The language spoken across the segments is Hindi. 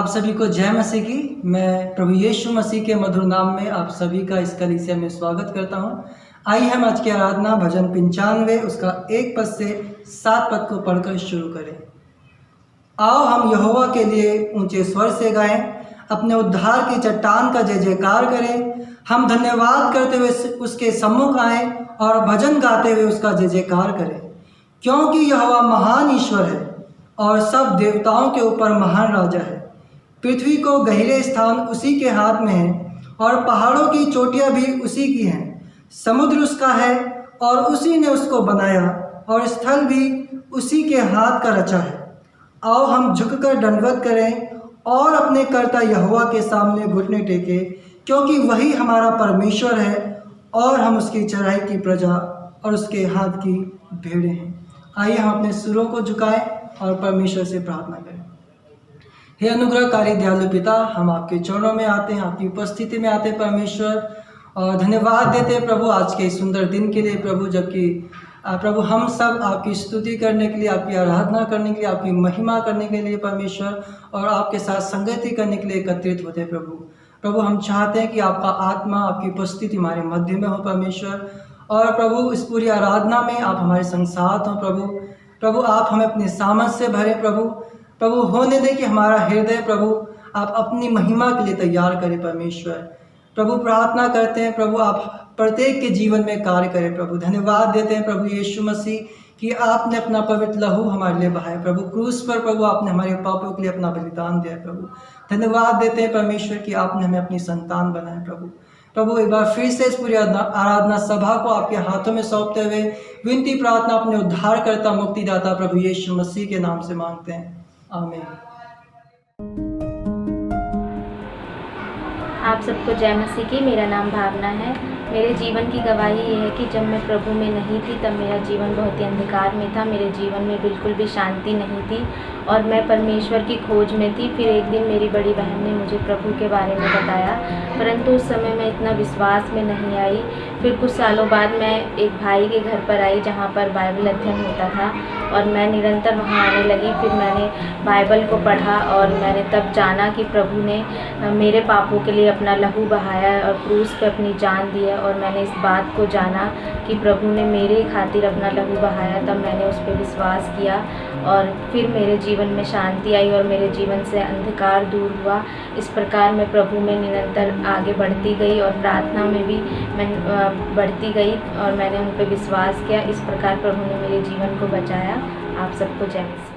आप सभी को जय मसीह की। मैं प्रभु यीशु मसीह के मधुर नाम में आप सभी का इस कलीसिया में स्वागत करता हूं। आइए हम आज की आराधना भजन 95 उसका 1 पद से 7 पद को पढ़कर शुरू करें। आओ हम यहोवा के लिए ऊंचे स्वर से गाएं, अपने उद्धार की चट्टान का जय जयकार करें। हम धन्यवाद करते हुए उसके सम्मुख आएं और भजन गाते हुए उसका जय जयकार करें, क्योंकि यहोवा महान ईश्वर है और सब देवताओं के ऊपर महान राजा है। पृथ्वी को गहरे स्थान उसी के हाथ में है और पहाड़ों की चोटियां भी उसी की हैं। समुद्र उसका है और उसी ने उसको बनाया और स्थल भी उसी के हाथ का रचा है। आओ हम झुककर दंडवत करें और अपने कर्ता यहोवा के सामने घुटने टेके, क्योंकि वही हमारा परमेश्वर है और हम उसकी चराई की प्रजा और उसके हाथ की भेड़ें हैं। आइए हम अपने सुरों को झुकाएं और परमेश्वर से प्रार्थना करें। हे अनुग्रहकारी दयालु पिता, हम आपके चरणों में आते हैं, आपकी उपस्थिति में आते हैं परमेश्वर, और धन्यवाद देते हैं प्रभु आज के सुंदर दिन के लिए प्रभु, जबकि प्रभु हम सब आपकी स्तुति करने के लिए, आपकी आराधना करने के लिए, आपकी महिमा करने के लिए परमेश्वर, और आपके साथ संगति करने के लिए एकत्रित होते हैं प्रभु। हम चाहते हैं कि आपका आत्मा, आपकी उपस्थिति हमारे मध्य में हो परमेश्वर, और प्रभु इस पूरी आराधना में आप हमारे संग साथ हों प्रभु आप हमें अपने सामर्थ से भरें प्रभु होने दें कि हमारा हृदय प्रभु आप अपनी महिमा के लिए तैयार करें परमेश्वर। प्रभु प्रार्थना करते हैं प्रभु आप प्रत्येक के जीवन में कार्य करें प्रभु। धन्यवाद देते हैं प्रभु यीशु मसीह कि आपने अपना पवित्र लहू हमारे लिए बहाया प्रभु। क्रूस पर प्रभु आपने हमारे पापों के लिए अपना बलिदान दिया प्रभु। धन्यवाद देते हैं परमेश्वर कि आपने हमें अपनी संतान बनाया प्रभु एक बार फिर से इस पूरी आराधना सभा को आपके हाथों में सौंपते हुए विनती प्रार्थना अपने उद्धारकर्ता मुक्तिदाता प्रभु यीशु मसीह के नाम से मांगते हैं, आमीन। आप सबको जय मसीह की। मेरा नाम भावना है। मेरे जीवन की गवाही ये है कि जब मैं प्रभु में नहीं थी तब मेरा जीवन बहुत ही अंधकार में था। मेरे जीवन में बिल्कुल भी शांति नहीं थी और मैं परमेश्वर की खोज में थी। फिर एक दिन मेरी बड़ी बहन ने मुझे प्रभु के बारे में बताया, परंतु उस समय मैं इतना विश्वास में नहीं आई। फिर कुछ सालों बाद मैं एक भाई के घर पर आई जहाँ पर बाइबल अध्ययन होता था और मैं निरंतर वहाँ आने लगी। फिर मैंने बाइबल को पढ़ा और मैंने तब जाना कि प्रभु ने मेरे पापों के लिए अपना लहू बहाया और क्रूस पे अपनी जान दी है। और मैंने इस बात को जाना कि प्रभु ने मेरे खातिर अपना लहू बहाया, तब मैंने उस पर विश्वास किया और फिर मेरे जीवन में शांति आई और मेरे जीवन से अंधकार दूर हुआ। इस प्रकार मैं प्रभु में निरंतर आगे बढ़ती गई और प्रार्थना में भी मैं बढ़ती गई और मैंने उन पर विश्वास किया। इस प्रकार प्रभु ने मेरे जीवन को बचाया। आप सबको जय मसीह।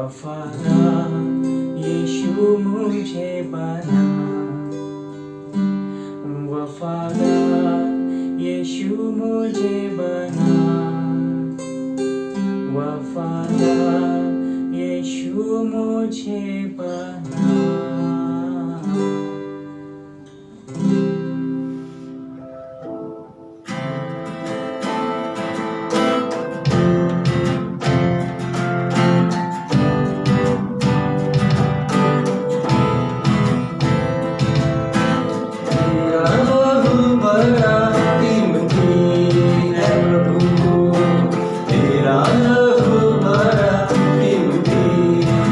वफादार यीशु मुझे बना, वफादार यीशु मुझे बना, वफादार यीशु मुझे बना। तेरा लहू बड़ा कीमती है प्रभु, तेरा लहू बड़ा कीमती है,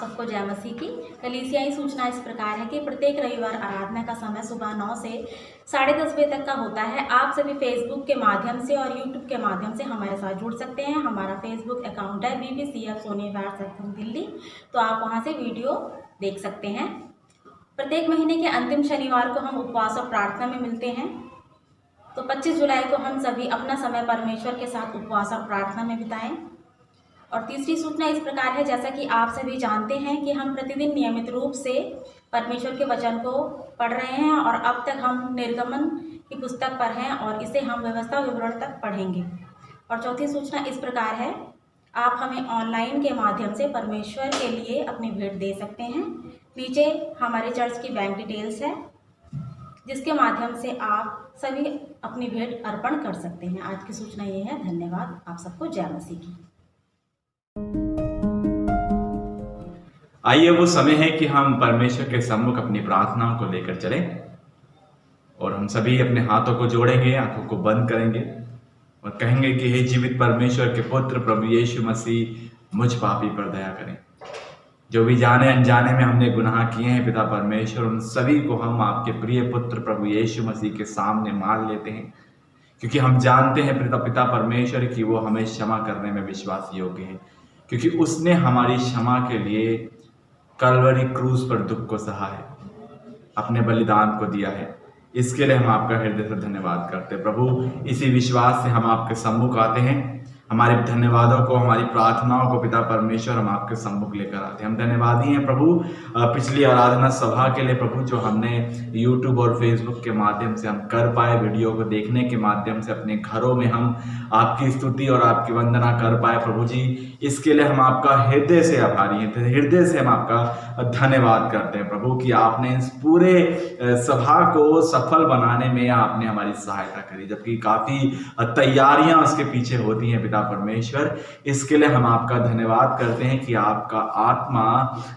सबको जय मसीह की। कलीसियाई सूचना इस प्रकार है कि प्रत्येक रविवार आराधना का समय सुबह 9 से 10:30 बजे तक का होता है। आप सभी फेसबुक के माध्यम से और यूट्यूब के माध्यम से हमारे साथ जुड़ सकते हैं। हमारा फेसबुक अकाउंट है BBCF सोनिया विहार सत्संग दिल्ली, तो आप वहां से वीडियो देख सकते हैं। प्रत्येक महीने के अंतिम शनिवार को हम उपवास और प्रार्थना में मिलते हैं। तो 25 जुलाई को हम सभी अपना समय परमेश्वर के साथ उपवास और प्रार्थना में बिताएं। और तीसरी सूचना इस प्रकार है, जैसा कि आप सभी जानते हैं कि हम प्रतिदिन नियमित रूप से परमेश्वर के वचन को पढ़ रहे हैं और अब तक हम निर्गमन की पुस्तक पर हैं और इसे हम व्यवस्था विवरण तक पढ़ेंगे। और चौथी सूचना इस प्रकार है, आप हमें ऑनलाइन के माध्यम से परमेश्वर के लिए अपनी भेंट दे सकते हैं। नीचे हमारे चर्च की बैंक डिटेल्स है, जिसके माध्यम से आप सभी अपनी भेंट अर्पण कर सकते हैं। आज की सूचना ये है। धन्यवाद। आप सबको जय मसीह की। आइए वो समय है कि हम परमेश्वर के सम्मुख अपनी प्रार्थनाओं को लेकर चलें और हम सभी अपने हाथों को जोड़ेंगे, आंखों को बंद करेंगे और कहेंगे कि हे जीवित परमेश्वर के पुत्र प्रभु यीशु मसीह, मुझ पापी पर दया करें। जो भी जाने अनजाने में हमने गुनाह किए हैं पिता परमेश्वर, उन सभी को हम आपके प्रिय पुत्र प्रभु यीशु मसीह के सामने मान लेते हैं, क्योंकि हम जानते हैं पिता परमेश्वर कि वो हमें क्षमा करने में विश्वास योग्य है, क्योंकि उसने हमारी क्षमा के लिए कलवरी क्रूस पर दुख को सहा है, अपने बलिदान को दिया है। इसके लिए हम आपका हृदय से धन्यवाद करते हैं प्रभु। इसी विश्वास से हम आपके सम्मुख आते हैं। हमारे धन्यवादों को, हमारी प्रार्थनाओं को पिता परमेश्वर हम आपके सम्मुख लेकर आते हैं। हम धन्यवादी हैं प्रभु पिछली आराधना सभा के लिए प्रभु, जो हमने यूट्यूब और फेसबुक के माध्यम से हम कर पाए, वीडियो को देखने के माध्यम से अपने घरों में हम आपकी स्तुति और आपकी वंदना कर पाए प्रभु जी। इसके लिए हम आपका हृदय से आभारी हैं, हृदय से हम आपका धन्यवाद करते हैं प्रभु कि आपने इस पूरे सभा को सफल बनाने में आपने हमारी सहायता करी, जबकि काफ़ी तैयारियां उसके पीछे होती हैं पिता परमेश्वर। इसके लिए हम आपका धन्यवाद करते हैं कि आपका आत्मा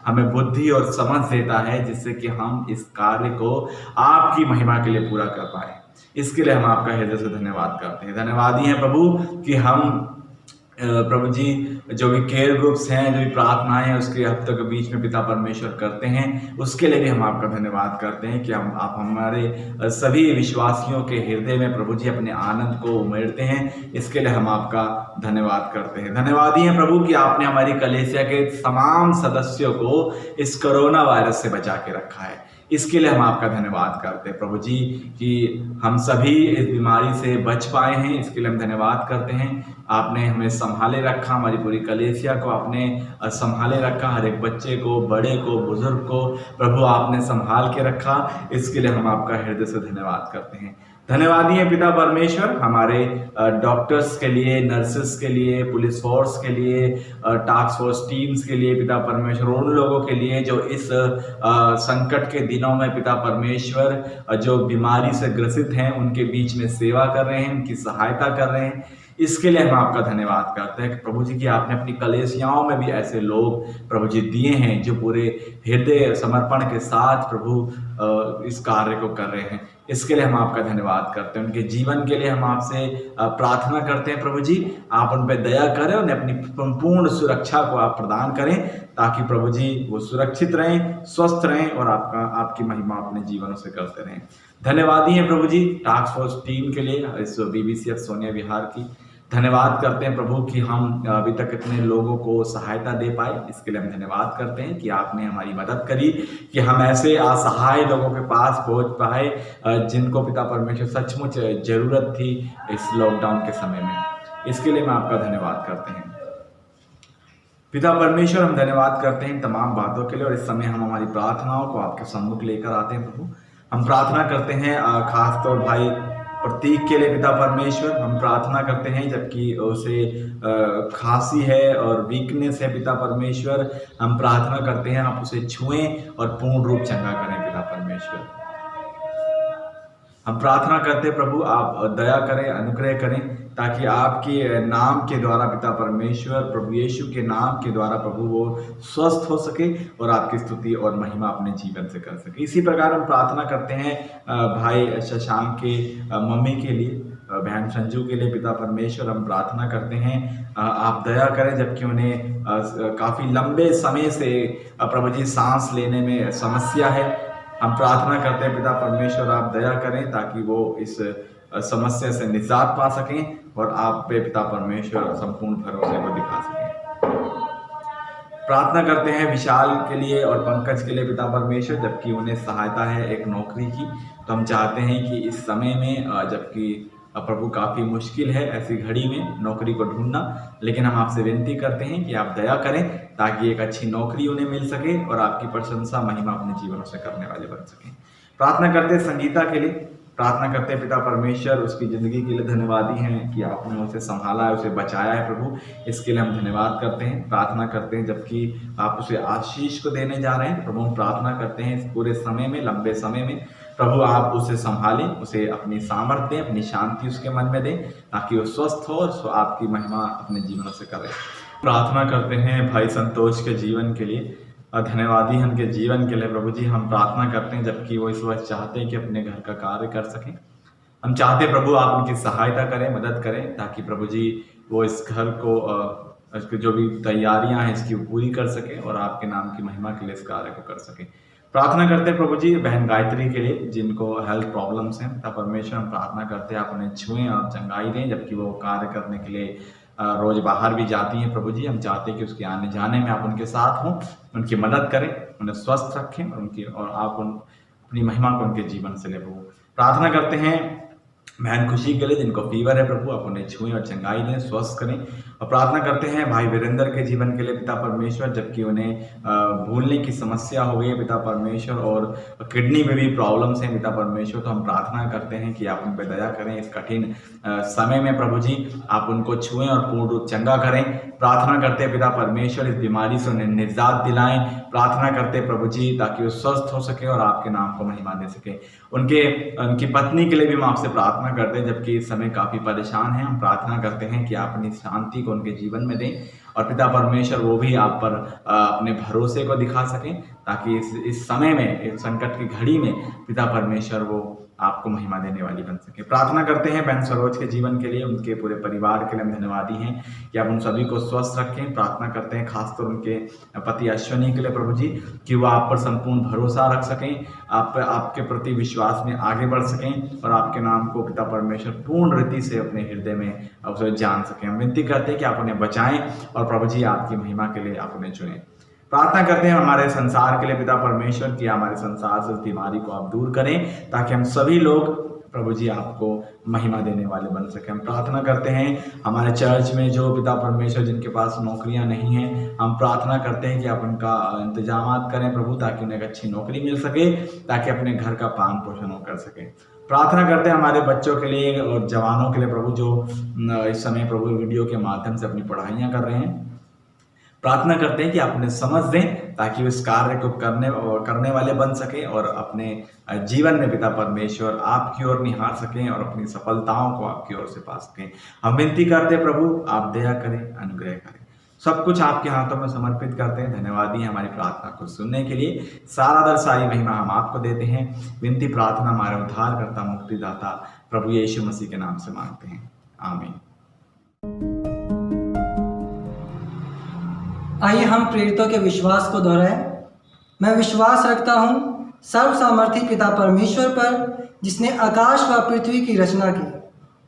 हमें बुद्धि और समझ देता है, जिससे कि हम इस कार्य को आपकी महिमा के लिए पूरा कर पाए। इसके लिए हम आपका हृदय से धन्यवाद करते हैं। धन्यवादी हैं प्रभु कि हम प्रभु जी जो भी केयर ग्रुप्स हैं, जो भी प्रार्थनाएं हैं, उसके हफ्तों के बीच में पिता परमेश्वर करते हैं, उसके लिए भी हम आपका धन्यवाद करते हैं कि आप हमारे सभी विश्वासियों के हृदय में प्रभु जी अपने आनंद को उमेरते हैं। इसके लिए हम आपका धन्यवाद करते हैं। धन्यवादी हैं प्रभु कि आपने हमारी कलीसिया के तमाम सदस्यों को इस कोरोना वायरस से बचा के रखा है। इसके लिए हम आपका धन्यवाद करते हैं प्रभु जी कि हम सभी इस बीमारी से बच पाए हैं। इसके लिए हम धन्यवाद करते हैं। आपने हमें संभाले रखा, हमारी पूरी कलीसिया को आपने संभाले रखा, हर एक बच्चे को, बड़े को, बुजुर्ग को प्रभु आपने संभाल के रखा। इसके लिए हम आपका हृदय से धन्यवाद करते हैं। धन्यवादी है पिता परमेश्वर हमारे डॉक्टर्स के लिए, नर्सेस के लिए, पुलिस फोर्स के लिए, टास्क फोर्स टीम्स के लिए पिता परमेश्वर, उन लोगों के लिए जो इस संकट के दिनों में पिता परमेश्वर जो बीमारी से ग्रसित हैं उनके बीच में सेवा कर रहे हैं, उनकी सहायता कर रहे हैं। इसके लिए हम आपका धन्यवाद करते हैं कि प्रभु जी कि आपने अपनी कलीसियाओं में भी ऐसे लोग प्रभु जी दिए हैं जो पूरे हृदय समर्पण के साथ प्रभु इस कार्य को कर रहे हैं। इसके लिए हम आपका धन्यवाद करते हैं। उनके जीवन के लिए हम आपसे प्रार्थना करते हैं प्रभु जी, आप उन पर दया करें, उन्हें अपनी पूर्ण सुरक्षा को आप प्रदान करें, ताकि प्रभु जी वो सुरक्षित रहें, स्वस्थ रहें और आपकी महिमा अपने जीवनों से करते रहें। धन्यवादी हैं प्रभु जी टास्क फोर्स टीम के लिए, इस BBCF सोनिया विहार की धन्यवाद करते हैं प्रभु कि हम अभी तक इतने लोगों को सहायता दे पाए। इसके लिए हम धन्यवाद करते हैं कि आपने हमारी मदद करी कि हम ऐसे असहाय लोगों के पास पहुंच पाए जिनको पिता परमेश्वर सचमुच जरूरत थी इस लॉकडाउन के समय में। इसके लिए हम आपका धन्यवाद करते हैं पिता परमेश्वर। हम धन्यवाद करते हैं तमाम बातों के लिए और इस समय हम हमारी प्रार्थनाओं को आपके सम्मुख लेकर आते हैं प्रभु। हम प्रार्थना करते हैं खासतौर भाई प्रतीक के लिए पिता परमेश्वर। हम प्रार्थना करते हैं जबकि उसे खांसी है और वीकनेस है पिता परमेश्वर, हम प्रार्थना करते हैं आप उसे छुएं और पूर्ण रूप चंगा करें पिता परमेश्वर। हम प्रार्थना करते हैं प्रभु आप दया करें, अनुग्रह करें, ताकि आपके नाम के द्वारा पिता परमेश्वर, प्रभु यीशु के नाम के द्वारा प्रभु वो स्वस्थ हो सके और आपकी स्तुति और महिमा अपने जीवन से कर सके। इसी प्रकार हम प्रार्थना करते हैं भाई शशांक के मम्मी के लिए। बहन संजू के लिए पिता परमेश्वर हम प्रार्थना करते हैं, आप दया करें, जबकि उन्हें काफ़ी लंबे समय से प्रभु जी सांस लेने में समस्या है। हम प्रार्थना करते हैं पिता परमेश्वर आप दया करें ताकि वो इस समस्या से निजात पा सकें और आप पे पिता परमेश्वर संपूर्ण भरोसे को दिखा सकें। प्रार्थना करते हैं विशाल के लिए और पंकज के लिए पिता परमेश्वर, जबकि उन्हें सहायता है एक नौकरी की, तो हम चाहते हैं कि इस समय में जबकि प्रभु काफ़ी मुश्किल है ऐसी घड़ी में नौकरी को ढूंढना, लेकिन हम आपसे विनती करते हैं कि आप दया करें ताकि एक अच्छी नौकरी उन्हें मिल सके और आपकी प्रशंसा महिमा अपने जीवनों से करने वाले बन सकें। प्रार्थना करते हैं संगीता के लिए, प्रार्थना करते हैं पिता परमेश्वर उसकी ज़िंदगी के लिए धन्यवादी हैं कि आपने उसे संभाला है, उसे बचाया है प्रभु, इसके लिए हम धन्यवाद करते हैं। प्रार्थना करते हैं जबकि आप उसे आशीष को देने जा रहे हैं प्रभु, हम प्रार्थना करते हैं इस पूरे समय में, लंबे समय में प्रभु आप उसे संभालें, उसे अपनी सामर्थ्य दें, अपनी शांति उसके मन में दें ताकि वो स्वस्थ हो और आपकी महिमा अपने जीवन से करें। प्रार्थना करते हैं भाई संतोष के जीवन के लिए, धन्यवादी हैं उनके जीवन के लिए प्रभु जी। हम प्रार्थना करते हैं जबकि वो इस वक्त चाहते हैं कि अपने घर का कार्य कर सकें, हम चाहते हैं प्रभु आप उनकी सहायता करें, मदद करें ताकि प्रभु जी वो इस घर को इसकी जो भी तैयारियां हैं इसकी पूरी कर सकें और आपके नाम की महिमा के लिए इस कार्य को कर सकें। प्रार्थना करते हैं प्रभु जी बहन गायत्री के लिए जिनको हेल्थ प्रॉब्लम्स हैं, तब परमेश्वर हम प्रार्थना करते हैं आप उन्हें छुएं और चंगाई दें, जबकि वो कार्य करने के लिए रोज बाहर भी जाती हैं प्रभु जी। हम चाहते हैं कि उसके आने जाने में आप उनके साथ हों, उनकी मदद करें, उन्हें स्वस्थ रखें और आप अपनी महिमा को उनके जीवन से ले प्रभु। प्रार्थना करते हैं बहन खुशी के लिए जिनको फीवर है प्रभु, आप उन्हें छुएं और चंगाई दें, स्वस्थ करें। और प्रार्थना करते हैं भाई वीरेंद्र के जीवन के लिए पिता परमेश्वर, जबकि उन्हें भूलने की समस्या हो गई है पिता परमेश्वर और किडनी में भी प्रॉब्लम्स हैं पिता परमेश्वर, तो हम प्रार्थना करते हैं कि आप उन पर दया करें इस कठिन समय में प्रभु जी, आप उनको छुएं और पूर्ण रूप चंगा करें। प्रार्थना करते हैं पिता परमेश्वर इस बीमारी से उन्हें निजात दिलाएं, प्रार्थना करते हैं प्रभु जी ताकि वो स्वस्थ हो सके और आपके नाम को महिमा दे सके। उनकी पत्नी के लिए भी हम आपसे प्रार्थना करते हैं जबकि इस समय काफ़ी परेशान हैं, हम प्रार्थना करते हैं कि आप अपनी शांति को उनके जीवन में दें और पिता परमेश्वर वो भी आप पर अपने भरोसे को दिखा सकें ताकि इस समय में, इस संकट की घड़ी में पिता परमेश्वर वो आपको महिमा देने वाली बन सके। प्रार्थना करते हैं बहन सरोज के जीवन के लिए, उनके पूरे परिवार के लिए हम धन्यवादी हैं कि आप उन सभी को स्वस्थ रखें। प्रार्थना करते हैं खासतौर उनके पति अश्वनी के लिए प्रभु जी कि वो आप पर संपूर्ण भरोसा रख सकें, आपके प्रति विश्वास में आगे बढ़ सकें और आपके नाम को पिता परमेश्वर पूर्ण रीति से अपने हृदय में उसे जान सकें। हम विनती करते हैं कि आप उन्हें बचाएं और प्रभु जी आपकी महिमा के लिए आप उन्हें चुनें। प्रार्थना करते हैं हमारे संसार के लिए पिता परमेश्वर कि हमारे संसार से इस बीमारी को आप दूर करें ताकि हम सभी लोग प्रभु जी आपको महिमा देने वाले बन सकें। हम प्रार्थना करते हैं हमारे चर्च में जो पिता परमेश्वर जिनके पास नौकरियां नहीं हैं, हम प्रार्थना करते हैं कि आप उनका इंतजाम करें प्रभु ताकि उन्हें एक अच्छी नौकरी मिल सके ताकि अपने घर का पालन पोषण वो कर सके। प्रार्थना करते हैं हमारे बच्चों के लिए और जवानों के लिए प्रभु जो इस समय प्रभु वीडियो के माध्यम से अपनी पढ़ाइयाँ कर रहे हैं। प्रार्थना करते हैं कि आप उन्हें समझ दें ताकि वो इस कार्य को करने वाले बन सकें और अपने जीवन में पिता परमेश्वर आपकी ओर निहार सकें और अपनी सफलताओं को आपकी ओर से पा सकें। हम विनती करते हैं प्रभु आप दया करें, अनुग्रह करें, सब कुछ आपके हाथों में समर्पित करते हैं। धन्यवादी हैं हमारी प्रार्थना को सुनने के लिए, सारा दर सारी महिमा हम आपको देते हैं। विनती प्रार्थना हमारे उद्धारकर्ता मुक्तिदाता प्रभु यीशु मसीह के नाम से मांगते हैं, आमीन। आइए हम प्रेरितों के विश्वास को दोहराएं। मैं विश्वास रखता हूँ सर्व सामर्थी पिता परमेश्वर पर जिसने आकाश व पृथ्वी की रचना की,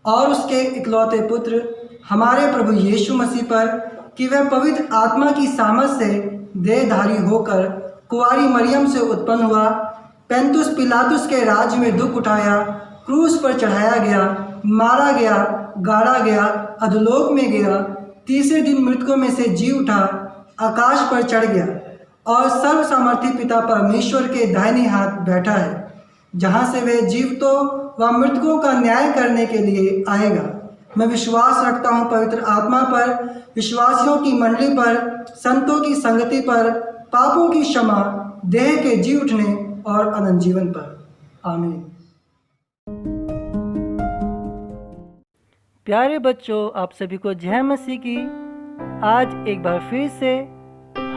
और उसके इकलौते पुत्र हमारे प्रभु यीशु मसीह पर कि वह पवित्र आत्मा की सामर्थ से देहधारी होकर कुंवारी मरियम से उत्पन्न हुआ, पैंतुस पिलातुस के राज्य में दुख उठाया, क्रूस पर चढ़ाया गया, मारा गया, गाड़ा गया, अधोलोक में गया, तीसरे दिन मृतकों में से जी उठा, आकाश पर चढ़ गया और सर्व सामर्थी पिता परमेश्वर के दाहिने हाथ बैठा है, जहाँ से वह जीवितों व मृतकों का न्याय करने के लिए आएगा। मैं विश्वास रखता हूँ पवित्र आत्मा पर, विश्वासियों की मंडली पर, संतों की संगति पर, पापों की क्षमा, देह के जी उठने और अनंत जीवन पर। आमीन। प्यारे बच्चों, आप सभी को जय मसीह की। आज एक बार फिर से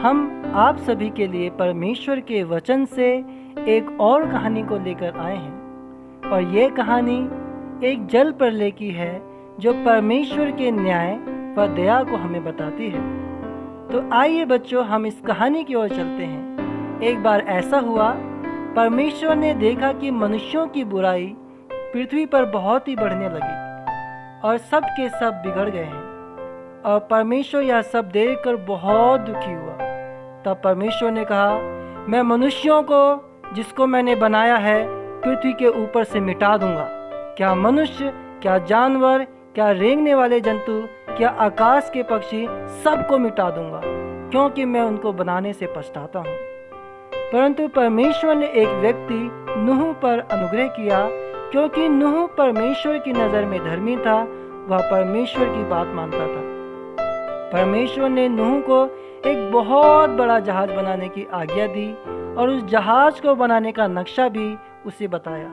हम आप सभी के लिए परमेश्वर के वचन से एक और कहानी को लेकर आए हैं, और ये कहानी एक जल प्रलय की है जो परमेश्वर के न्याय व दया को हमें बताती है। तो आइए बच्चों, हम इस कहानी की ओर चलते हैं। एक बार ऐसा हुआ, परमेश्वर ने देखा कि मनुष्यों की बुराई पृथ्वी पर बहुत ही बढ़ने लगी और सब के सब बिगड़ गए हैं। और परमेश्वर यह सब देखकर बहुत दुखी हुआ। तब परमेश्वर ने कहा, मैं मनुष्यों को जिसको मैंने बनाया है पृथ्वी के ऊपर से मिटा दूंगा। क्या मनुष्य, क्या जानवर, क्या रेंगने वाले जंतु, क्या आकाश के पक्षी, सबको मिटा दूंगा, क्योंकि मैं उनको बनाने से पछताता हूँ। परंतु परमेश्वर ने एक व्यक्ति नूह पर अनुग्रह किया, क्योंकि नूह परमेश्वर की नज़र में धर्मी था, वह परमेश्वर की बात मानता था। परमेश्वर ने नूह को एक बहुत बड़ा जहाज बनाने की आज्ञा दी और उस जहाज को बनाने का नक्शा भी उसे बताया,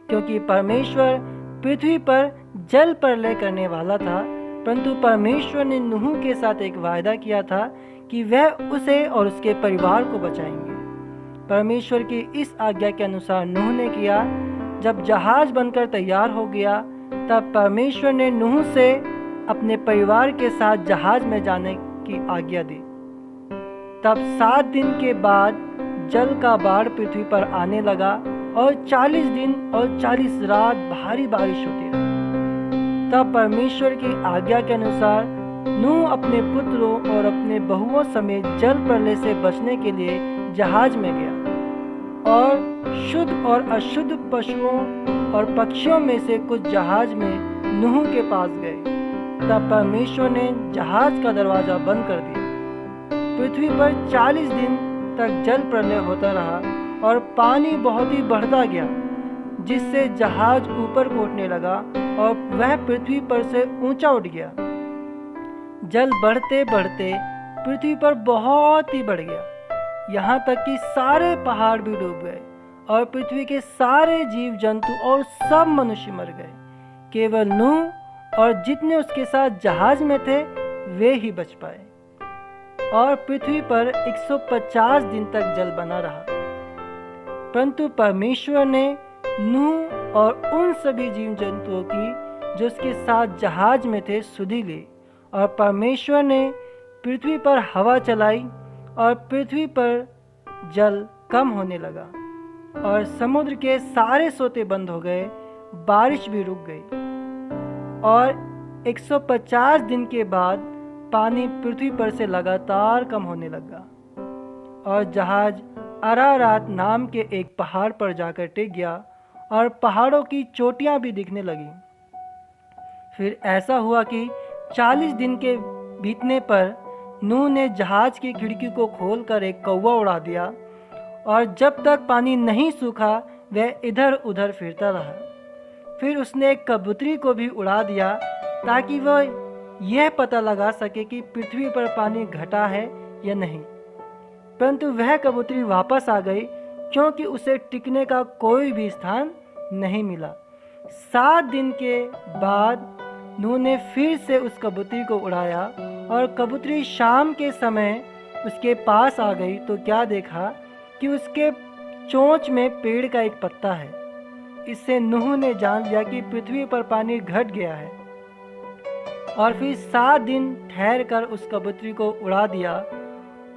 क्योंकि परमेश्वर पृथ्वी पर जल प्रलय करने वाला था। परंतु परमेश्वर ने नूह के साथ एक वायदा किया था कि वह उसे और उसके परिवार को बचाएंगे। परमेश्वर की इस आज्ञा के अनुसार नूह ने किया। जब जहाज बनकर तैयार हो गया, तब परमेश्वर ने नूह से अपने परिवार के साथ जहाज में जाने की आज्ञा दी। तब 7 दिन के बाद जल का बाढ़ पृथ्वी पर आने लगा और 40 दिन और 40 रात भारी बारिश होती रही। तब परमेश्वर की आज्ञा के अनुसार नूह अपने पुत्रों और अपने बहुओं समेत जल प्रलय से बचने के लिए जहाज में गया और शुद्ध और अशुद्ध पशुओं और पक्षियों में से कुछ जहाज में नूह के पास गए। तब परमेश्वर ने जहाज का दरवाजा बंद कर दिया। पृथ्वी पर 40 दिन तक जल प्रलय होता रहा और पानी बहुत ही बढ़ता गया, जिससे जहाज ऊपर को उठने लगा और वह पृथ्वी पर से ऊंचा उठ गया। जल बढ़ते बढ़ते पृथ्वी पर बहुत ही बढ़ गया, यहाँ तक कि सारे पहाड़ भी डूब गए और पृथ्वी के सारे जीव जंतु और सब मनुष्य मर गए। केवल नूह और जितने उसके साथ जहाज में थे वे ही बच पाए। और पृथ्वी पर 150 दिन तक जल बना रहा। परंतु परमेश्वर ने नूह और उन सभी जीव जंतुओं की जो उसके साथ जहाज में थे सुधि ली। और परमेश्वर ने पृथ्वी पर हवा चलाई और पृथ्वी पर जल कम होने लगा और समुद्र के सारे सोते बंद हो गए, बारिश भी रुक गई। और 150 दिन के बाद पानी पृथ्वी पर से लगातार कम होने लगा और जहाज अरारात नाम के एक पहाड़ पर जाकर टिक गया और पहाड़ों की चोटियां भी दिखने लगी। फिर ऐसा हुआ कि 40 दिन के बीतने पर नूह ने जहाज की खिड़की को खोलकर एक कौवा उड़ा दिया और जब तक पानी नहीं सूखा वह इधर उधर फिरता रहा। फिर उसने एक कबूतरी को भी उड़ा दिया ताकि वह यह पता लगा सके कि पृथ्वी पर पानी घटा है या नहीं। परंतु वह कबूतरी वापस आ गई क्योंकि उसे टिकने का कोई भी स्थान नहीं मिला। 7 दिन के बाद नूह ने फिर से उस कबूतरी को उड़ाया और कबूतरी शाम के समय उसके पास आ गई तो क्या देखा कि उसके चोंच में पेड़ का एक पत्ता है। इससे नूह ने जान लिया कि पृथ्वी पर पानी घट गया है और फिर 7 दिन ठहर कर उस कबूतरी को उड़ा दिया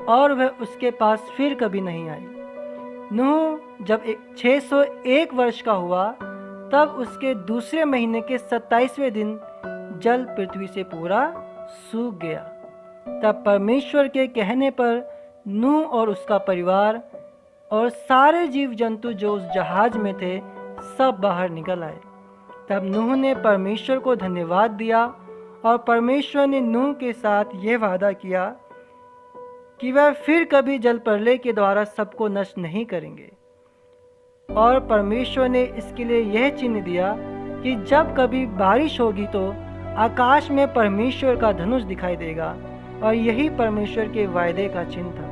और वह उसके पास फिर कभी नहीं आई। नूह जब 601 वर्ष का हुआ तब उसके दूसरे महीने के 27वें दिन जल पृथ्वी से पूरा सूख गया। तब परमेश्वर के कहने पर नूह और उसका परिवार और सारे जीव जंतु जो उस जहाज में थे सब बाहर निकल आए। तब नूह ने परमेश्वर को धन्यवाद दिया और परमेश्वर ने नूह के साथ यह वादा किया कि वह फिर कभी जल प्रलय के द्वारा सबको नष्ट नहीं करेंगे। और परमेश्वर ने इसके लिए यह चिन्ह दिया कि जब कभी बारिश होगी तो आकाश में परमेश्वर का धनुष दिखाई देगा और यही परमेश्वर के वायदे का चिन्ह था।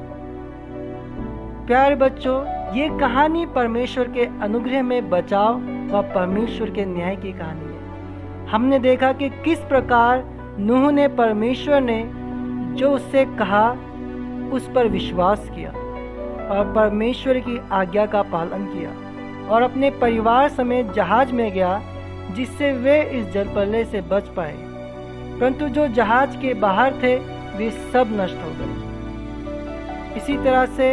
प्यारे बच्चों, ये कहानी परमेश्वर के अनुग्रह में बचाव व परमेश्वर के न्याय की कहानी है। हमने देखा कि किस प्रकार नूह ने परमेश्वर ने जो उससे कहा उस पर विश्वास किया और परमेश्वर की आज्ञा का पालन किया और अपने परिवार समेत जहाज में गया जिससे वे इस जलप्रलय से बच पाए। परंतु जो जहाज के बाहर थे वे सब नष्ट हो गए। इसी तरह से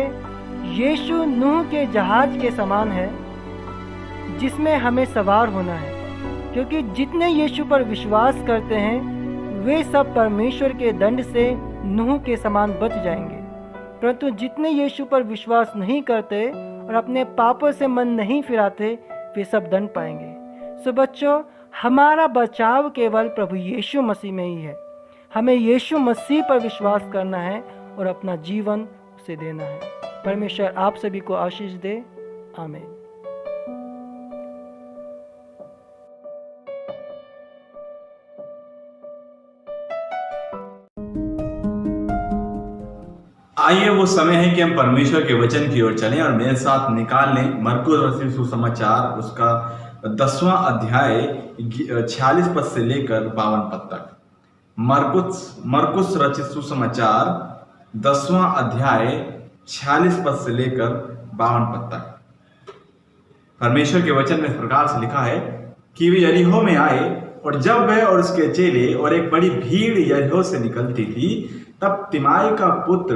यीशु नूह के जहाज के समान है जिसमें हमें सवार होना है, क्योंकि जितने यीशु पर विश्वास करते हैं वे सब परमेश्वर के दंड से नूह के समान बच जाएंगे। परंतु जितने यीशु पर विश्वास नहीं करते और अपने पापों से मन नहीं फिराते वे सब दंड पाएंगे। सो बच्चों, हमारा बचाव केवल प्रभु यीशु मसीह में ही है। हमें यीशु मसीह पर विश्वास करना है और अपना जीवन उसे देना है। परमेश्वर आप सभी को आशीष दे। आमीन। आइए वो समय है कि हम परमेश्वर के वचन की ओर चलें और मेरे साथ निकाल लें मरकुस रचित सुसमाचार उसका 10वां अध्याय 46 पद से लेकर 52 पद तक। मरकुस रचित सुसमाचार 10वां अध्याय 46 पद से लेकर 52 पद तक। परमेश्वर के वचन में इस प्रकार से लिखा है कि वे यरीहो में आए, और जब वह और उसके चेले और एक बड़ी भीड़ यरीहो से निकलती थी, तब तिमाई का पुत्र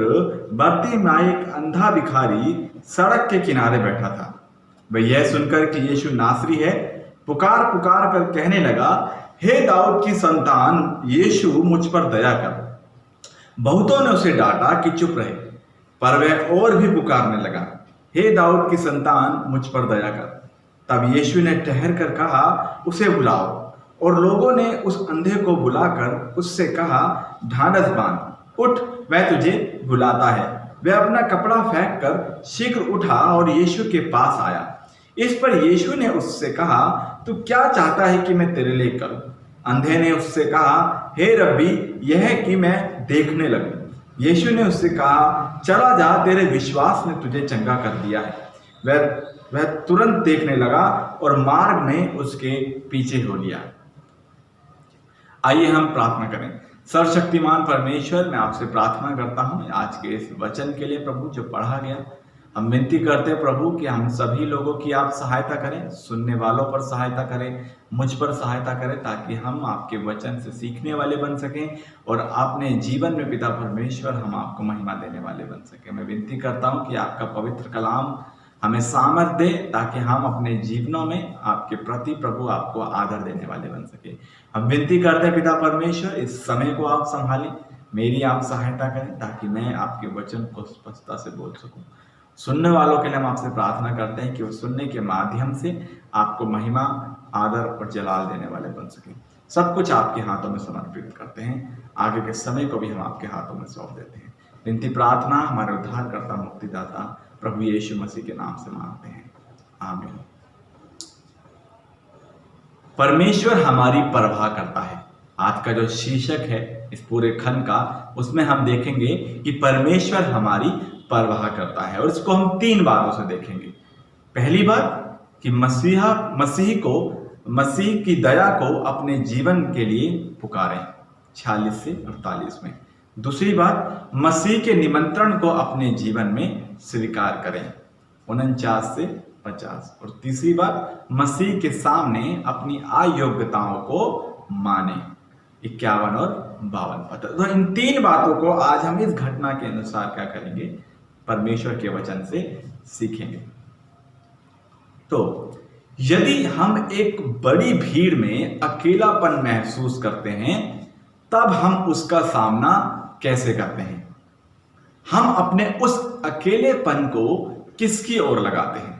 बरतिमाई एक अंधा भिखारी सड़क के किनारे बैठा था। वह यह सुनकर कि यीशु नासरी है, पुकार पुकार कर कहने लगा, हे दाऊद की संतान यीशु, मुझ पर दया कर। बहुतों ने उसे डांटा कि चुप रहे, पर वह और भी पुकारने लगा, हे दाऊद की संतान मुझ पर दया कर। तब यीशु ने ठहर कर कहा, उसे बुलाओ। और लोगों ने उस अंधे को बुलाकर उससे कहा, ढांढस बांध, उठ, वह तुझे बुलाता है। वह अपना कपड़ा फेंक कर शीघ्र उठा और यीशु के पास आया। इस पर यीशु ने उससे कहा, तू क्या चाहता है कि मैं तेरे लिए करूं? अंधे ने उससे कहा, हे रब्बी, यह है कि मैं देखने लगूं। यीशु ने उससे कहा, चला जा, तेरे विश्वास ने तुझे चंगा कर दिया है। वह तुरंत देखने लगा और मार्ग में उसके पीछे हो लिया। आइए हम प्रार्थना करें। सर्वशक्तिमान परमेश्वर, मैं आपसे प्रार्थना करता हूं आज के इस वचन के लिए प्रभु जो पढ़ा गया। हम विनती करते हैं प्रभु कि हम सभी लोगों की आप सहायता करें, सुनने वालों पर सहायता करें, मुझ पर सहायता करें, ताकि हम आपके वचन से सीखने वाले बन सकें और अपने जीवन में पिता परमेश्वर हम आपको महिमा देने वाले बन सकें। मैं विनती करता हूं कि आपका पवित्र कलाम हमें सामर्थ दे, ताकि हम अपने जीवनों में आपके प्रति प्रभु आपको आदर देने वाले बन सके। हम विनती करते हैं पिता परमेश्वर, इस समय को आप संभालें, मेरी आप सहायता करें, ताकि मैं आपके वचन को स्पष्टता से बोल सकूं। सुनने वालों के लिए हम आपसे प्रार्थना करते हैं कि वो सुनने के माध्यम से आपको महिमा, आदर और जलाल देने वाले बन सके। सब कुछ आपके हाथों में समर्पित करते हैं। आगे के समय को भी हम आपके हाथों में सौंप देते हैं। विनती प्रार्थना हमारे उद्धारकर्ता मुक्तिदाता प्रभु यीशु मसीह के नाम से मांगते हैं, आमीन। परमेश्वर हमारी परवाह करता है। आज का जो शीर्षक है इस पूरे खंड का, उसमें हम देखेंगे कि परमेश्वर हमारी परवाह करता है, और इसको हम 3 बातों से देखेंगे। पहली बात कि मसीह की दया को अपने जीवन के लिए पुकारें, 46 से 48 में। दूसरी बात, मसीह के निमंत्रण को अपने जीवन में स्वीकार करें, 49 से 50। और तीसरी बात, मसीह के सामने अपनी अयोग्यताओं को माने, 51 और 52 पद। तो इन 3 बातों को आज हम इस घटना के अनुसार क्या करेंगे, परमेश्वर के वचन से सीखेंगे। तो यदि हम एक बड़ी भीड़ में अकेलापन महसूस करते हैं, तब हम उसका सामना कैसे करते हैं? हम अपने उस अकेलेपन को किसकी ओर लगाते हैं?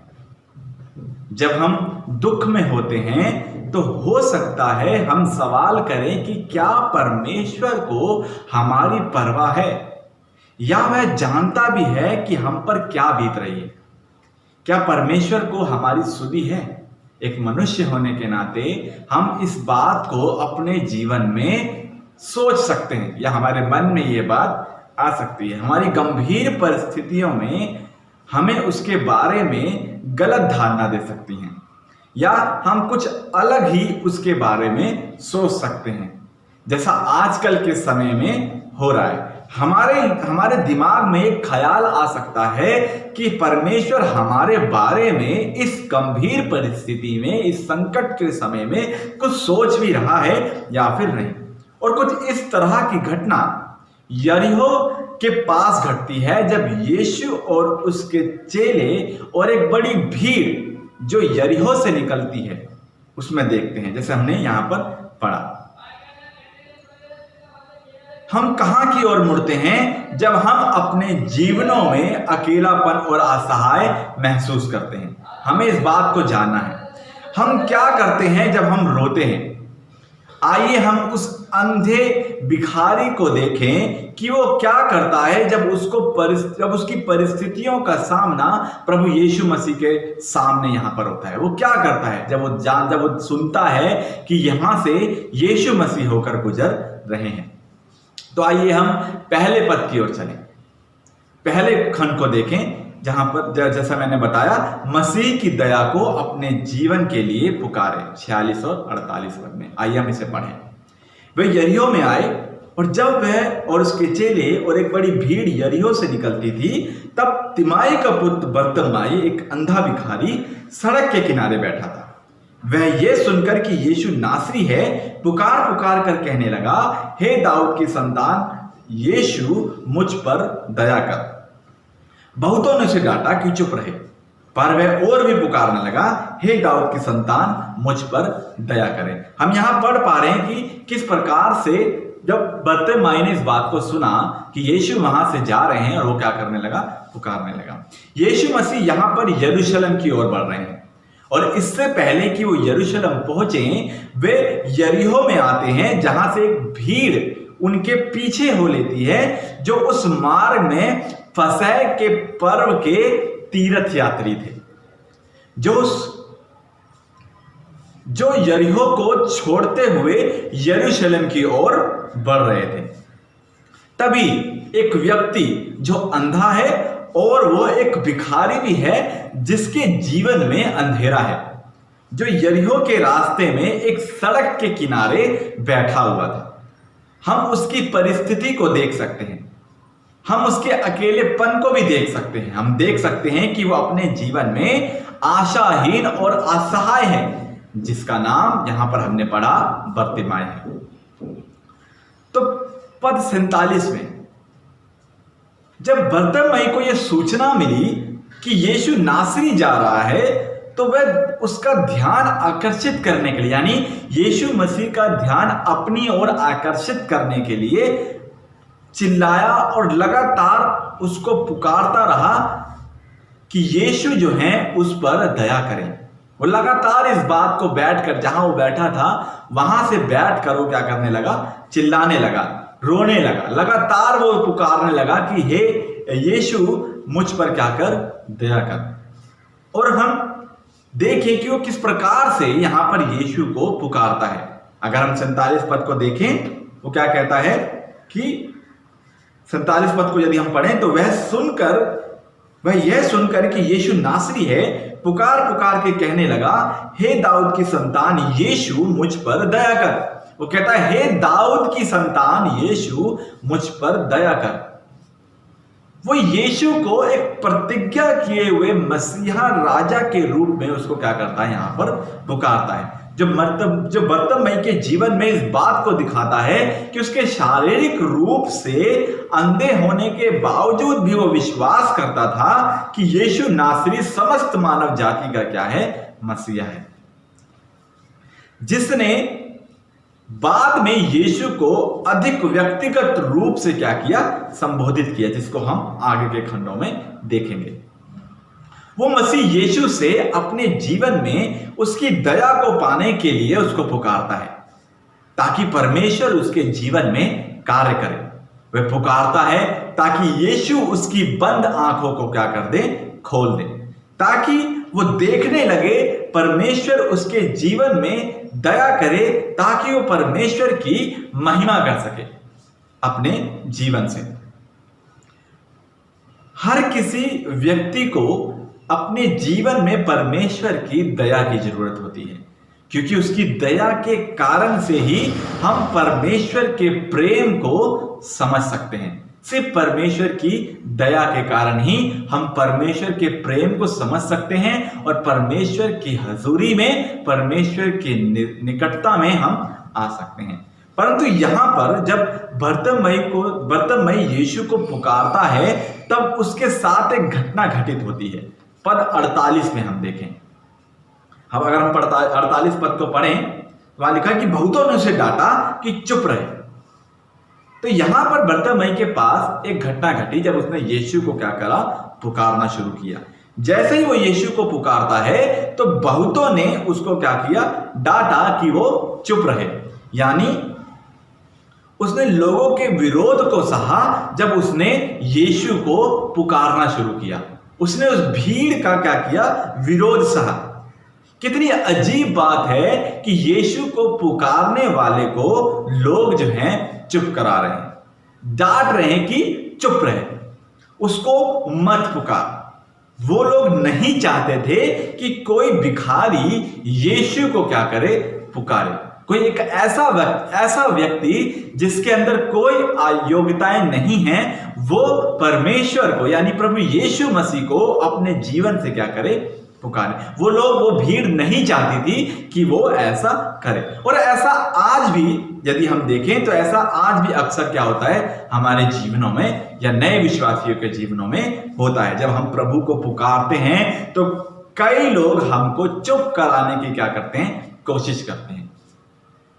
जब हम दुख में होते हैं तो हो सकता है हम सवाल करें कि क्या परमेश्वर को हमारी परवाह है, या वह जानता भी है कि हम पर क्या बीत रही है? क्या परमेश्वर को हमारी सुधि है? एक मनुष्य होने के नाते हम इस बात को अपने जीवन में सोच सकते हैं, या हमारे मन में ये बात आ सकती है। हमारी गंभीर परिस्थितियों में हमें उसके बारे में गलत धारणा दे सकती हैं, या हम कुछ अलग ही उसके बारे में सोच सकते हैं। जैसा आजकल के समय में हो रहा है। हमारे दिमाग में एक ख्याल आ सकता है कि परमेश्वर हमारे बारे में इस गंभीर परिस्थिति में, इस संकट के समय में कुछ सोच भी रहा है या फिर नहीं। और कुछ इस तरह की घटना यरीहो के पास घटती है जब यीशु और उसके चेले और एक बड़ी भीड़ जो यरीहो से निकलती है उसमें देखते हैं, जैसे हमने यहां पर पढ़ा। हम कहां की ओर मुड़ते हैं जब हम अपने जीवनों में अकेलापन और असहाय महसूस करते हैं। हमें इस बात को जानना है, हम क्या करते हैं जब हम रोते हैं। आइए हम उस अंधे भिखारी को देखें कि वो क्या करता है जब उसकी परिस्थितियों का सामना प्रभु यीशु मसीह के सामने यहां पर होता है। वो क्या करता है जब वो सुनता है कि यहां से यीशु मसीह होकर गुजर रहे हैं। तो आइए हम पहले पद की ओर चलें, पहले खंड को देखें जहां पर जैसा मैंने बताया मसीह की दया को अपने जीवन के लिए पुकारे। 46 और 48 पद में आइए हम इसे पढ़ें। वे यरीहो में आए और जब वह और उसके चेले और एक बड़ी भीड़ यरीहो से निकलती थी तब तिमाई का पुत्र बर्तिमाई, एक अंधा भिखारी, सड़क के किनारे बैठा था। वह यह सुनकर कि यीशु नासरी है पुकार पुकार कर कहने लगा, हे दाऊद की संतान यीशु मुझ पर दया कर। बहुतों ने उसे डांटा कि चुप रहे, पर वह और भी पुकारने लगा, हे दाऊद की संतान मुझ पर दया करें। हम यहां पढ़ पा रहे हैं कि किस प्रकार से जब बर्तिमाई ने इस बात को सुना कि यीशु वहां से जा रहे हैं और वो क्या करने लगा, पुकारने लगा। यीशु मसीह यहां पर यरूशलेम की ओर बढ़ रहे हैं और इससे पहले कि वो यरूशलेम पहुंचे वे यरीहो में आते हैं जहां से एक भीड़ उनके पीछे हो लेती है जो उस मार्ग में फसह के पर्व के तीर्थ यात्री थे, जो यरीहो को छोड़ते हुए यरूशलेम की ओर बढ़ रहे थे। तभी एक व्यक्ति जो अंधा है और वो एक भिखारी भी है जिसके जीवन में अंधेरा है, जो यरीहो के रास्ते में एक सड़क के किनारे बैठा हुआ था। हम उसकी परिस्थिति को देख सकते हैं, हम उसके अकेलेपन को भी देख सकते हैं। हम देख सकते हैं कि वो अपने जीवन में आशाहीन और असहाय है, जिसका नाम यहां पर हमने पढ़ा बर्तिमाई है। तो पद 47 में जब बर्तिमाई को यह सूचना मिली कि यीशु नासरी जा रहा है तो वह उसका ध्यान आकर्षित करने के लिए, यानी यीशु मसीह का ध्यान अपनी ओर आकर्षित करने के लिए चिल्लाया और लगातार उसको पुकारता रहा कि यीशु जो है उस पर दया करें। वो लगातार इस बात को बैठकर, जहां वो बैठा था वहां से बैठकर वो क्या करने लगा, चिल्लाने लगा, रोने लगा, लगातार वो पुकारने लगा कि हे यीशु मुझ पर क्या कर, दया कर। और हम देखें कि वो किस प्रकार से यहां पर यीशु को पुकारता है। अगर हम 47 पद को देखें वो क्या कहता है कि 47 पद को यदि हम पढ़ें तो वह यह सुनकर कि यीशु नासरी है पुकार पुकार के कहने लगा, हे दाऊद की संतान यीशु मुझ पर दया कर। वो कहता है, हे दाऊद की संतान यीशु मुझ पर दया कर। वो यीशु को एक प्रतिज्ञा किए हुए मसीहा राजा के रूप में उसको क्या करता है, यहां पर पुकारता है, जो बर्तिमाई के जीवन में इस बात को दिखाता है कि उसके शारीरिक रूप से अंधे होने के बावजूद भी वो विश्वास करता था कि यीशु नासरी समस्त मानव जाति का क्या है, मसीहा है, जिसने बाद में यीशु को अधिक व्यक्तिगत रूप से क्या किया, संबोधित किया, जिसको हम आगे के खंडों में देखेंगे। वो मसीह यीशु से अपने जीवन में उसकी दया को पाने के लिए उसको पुकारता है ताकि परमेश्वर उसके जीवन में कार्य करे। वह पुकारता है ताकि यीशु उसकी बंद आंखों को क्या कर दे, खोल दे, ताकि वो देखने लगे, परमेश्वर उसके जीवन में दया करे, ताकि वो परमेश्वर की महिमा कर सके अपने जीवन से। हर किसी व्यक्ति को अपने जीवन में परमेश्वर की दया की जरूरत होती है। क्योंकि उसकी दया के कारण से ही हम परमेश्वर के प्रेम को समझ सकते हैं। सिर्फ परमेश्वर की दया के कारण ही हम परमेश्वर के प्रेम को समझ सकते हैं और परमेश्वर की हजूरी में, परमेश्वर की निकटता में हम आ सकते हैं। परंतु यहां पर जब बर्तिमई यीशु को पुकारता है, तब उसके साथ एक घटना घटित होती है। पद 48 में हम देखें। अब अगर हम 48 पद को पढ़ें, वहां लिखा कि बहुतों ने उसे डांटा कि चुप रहे। तो यहां पर बर्तिमई के पास एक घटना घटी जब उसने यीशु को क्या करा, पुकारना शुरू किया। जैसे ही वो यीशु को पुकारता है तो बहुतों ने उसको क्या किया, डांटा कि वो चुप रहे। यानी उसने लोगों के विरोध को सहा जब उसने यीशु को पुकारना शुरू किया। उसने उस भीड़ का क्या किया, विरोध सहा। कितनी अजीब बात है कि यीशु को पुकारने वाले को लोग जो हैं चुप करा रहे हैं, डांट रहे हैं कि चुप रहे, उसको मत पुकार। वो लोग नहीं चाहते थे कि कोई भिखारी यीशु को क्या करे, पुकारे। कोई एक ऐसा व्यक्ति जिसके अंदर कोई योग्यताएं नहीं हैं, वो परमेश्वर को यानी प्रभु यीशु मसीह को अपने जीवन से क्या करे, पुकारे। वो भीड़ नहीं चाहती थी कि वो ऐसा करे। और ऐसा आज भी यदि हम देखें तो ऐसा आज भी अक्सर क्या होता है हमारे जीवनों में या नए विश्वासियों के जीवनों में होता है। जब हम प्रभु को पुकारते हैं तो कई लोग हमको चुप कराने की क्या करते हैं, कोशिश करते हैं,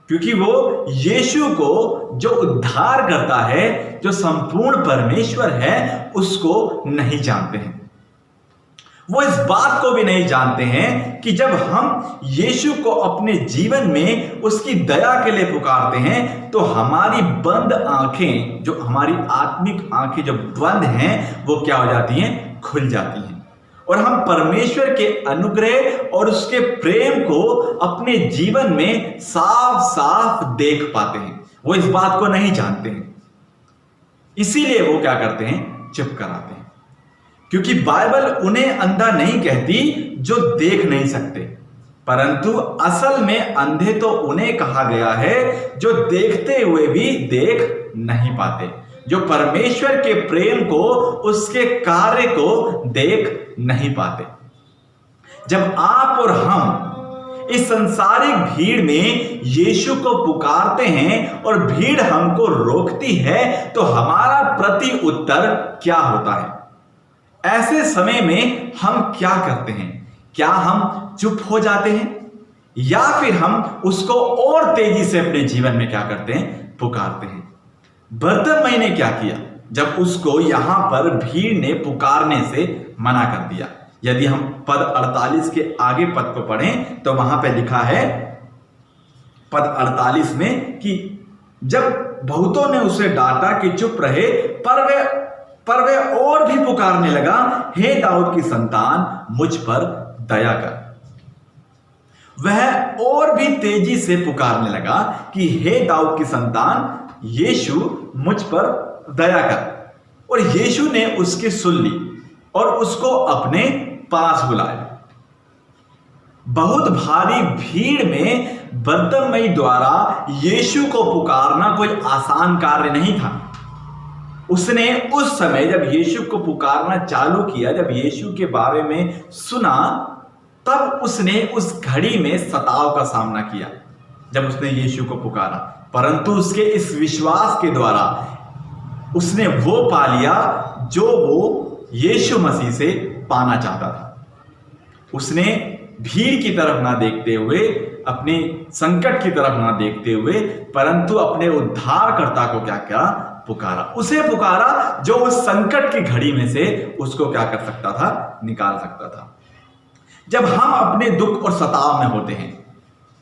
क्योंकि वो यीशु को जो उद्धार करता है, जो संपूर्ण परमेश्वर है, उसको नहीं जानते हैं। वो इस बात को भी नहीं जानते हैं कि जब हम यीशु को अपने जीवन में उसकी दया के लिए पुकारते हैं तो हमारी बंद आंखें, जो हमारी आत्मिक आंखें जो बंद हैं, वो क्या हो जाती हैं, खुल जाती हैं और हम परमेश्वर के अनुग्रह और उसके प्रेम को अपने जीवन में साफ साफ देख पाते हैं। वो इस बात को नहीं जानते हैं, इसीलिए वो क्या करते हैं, चुप कराते हैं। क्योंकि बाइबल उन्हें अंधा नहीं कहती जो देख नहीं सकते, परंतु असल में अंधे तो उन्हें कहा गया है जो देखते हुए भी देख नहीं पाते, जो परमेश्वर के प्रेम को, उसके कार्य को देख नहीं पाते। जब आप और हम इस संसारिक भीड़ में यीशु को पुकारते हैं और भीड़ हमको रोकती है तो हमारा प्रति उत्तर क्या होता है? ऐसे समय में हम क्या करते हैं? क्या हम चुप हो जाते हैं या फिर हम उसको और तेजी से अपने जीवन में क्या करते हैं, पुकारते हैं? बर्तिमई ने क्या किया जब उसको यहां पर भीड़ ने पुकारने से मना कर दिया? यदि हम पद 48 के आगे पद को पढ़ें तो वहां पे लिखा है पद 48 में कि जब बहुतों ने उसे डांटा कि चुप रहे, पर वह और भी पुकारने लगा, हे दाऊद की संतान मुझ पर दया कर। वह और भी तेजी से पुकारने लगा कि हे दाऊद की संतान यीशु मुझ पर दया कर। और यीशु ने उसकी सुन ली और उसको अपने पास बुलाया। बहुत भारी भीड़ में बर्तिमई द्वारा यीशु को पुकारना कोई आसान कार्य नहीं था। उसने उस समय जब यीशु को पुकारना चालू किया, जब यीशु के बारे में सुना, तब उसने उस घड़ी में सताव का सामना किया जब उसने यीशु को पुकारा। परंतु उसके इस विश्वास के द्वारा उसने वो पा लिया जो वो यीशु मसीह से पाना चाहता था। उसने भीड़ की तरफ ना देखते हुए, अपने संकट की तरफ ना देखते हुए, परंतु अपने उद्धारकर्ता को क्या किया, पुकारा। उसे पुकारा जो उस संकट की घड़ी में से उसको क्या कर सकता था, निकाल सकता था। जब हम अपने दुख और सताव में होते हैं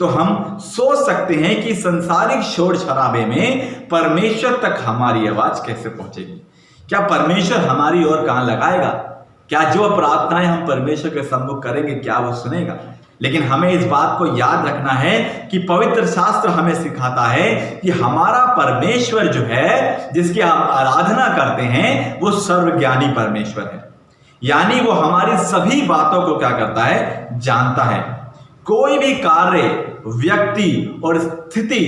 तो हम सोच सकते हैं कि संसारिक शोर शराबे में परमेश्वर तक हमारी आवाज कैसे पहुंचेगी? क्या परमेश्वर हमारी ओर कान लगाएगा? क्या जो प्रार्थनाएं हम परमेश्वर के सम्मुख करेंगे क्या वो सुनेगा? लेकिन हमें इस बात को याद रखना है कि पवित्र शास्त्र हमें सिखाता है कि हमारा परमेश्वर जो है, जिसकी हम आराधना करते हैं, वो सर्वज्ञानी परमेश्वर है। यानी वो हमारी सभी बातों को क्या करता है, जानता है। कोई भी कार्य व्यक्ति और स्थिति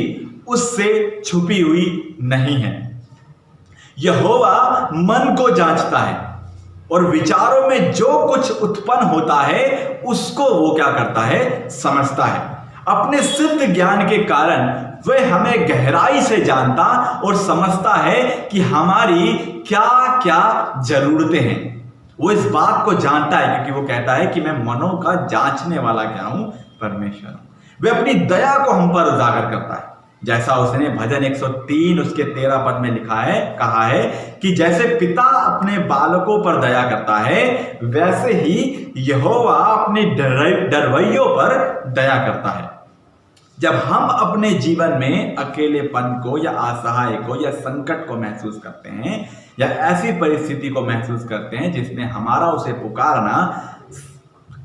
उससे छुपी हुई नहीं है। यहोवा मन को जांचता है और विचारों में जो कुछ उत्पन्न होता है उसको वो क्या करता है, समझता है। अपने सिद्ध ज्ञान के कारण वह हमें गहराई से जानता और समझता है कि हमारी क्या क्या जरूरतें हैं। वो इस बात को जानता है क्योंकि वो कहता है कि मैं मनों का जांचने वाला क्या हूं, परमेश्वर हूं। वह अपनी दया को हम पर उजागर करता है, जैसा उसने भजन 103 उसके 13 पद में लिखा है, कहा है कि जैसे पिता अपने बालकों पर दया करता है वैसे ही यहोवा अपने डरवैयों पर दया करता है। जब हम अपने जीवन में अकेलेपन को या असहाय को या संकट को महसूस करते हैं या ऐसी परिस्थिति को महसूस करते हैं जिसमें हमारा उसे पुकारना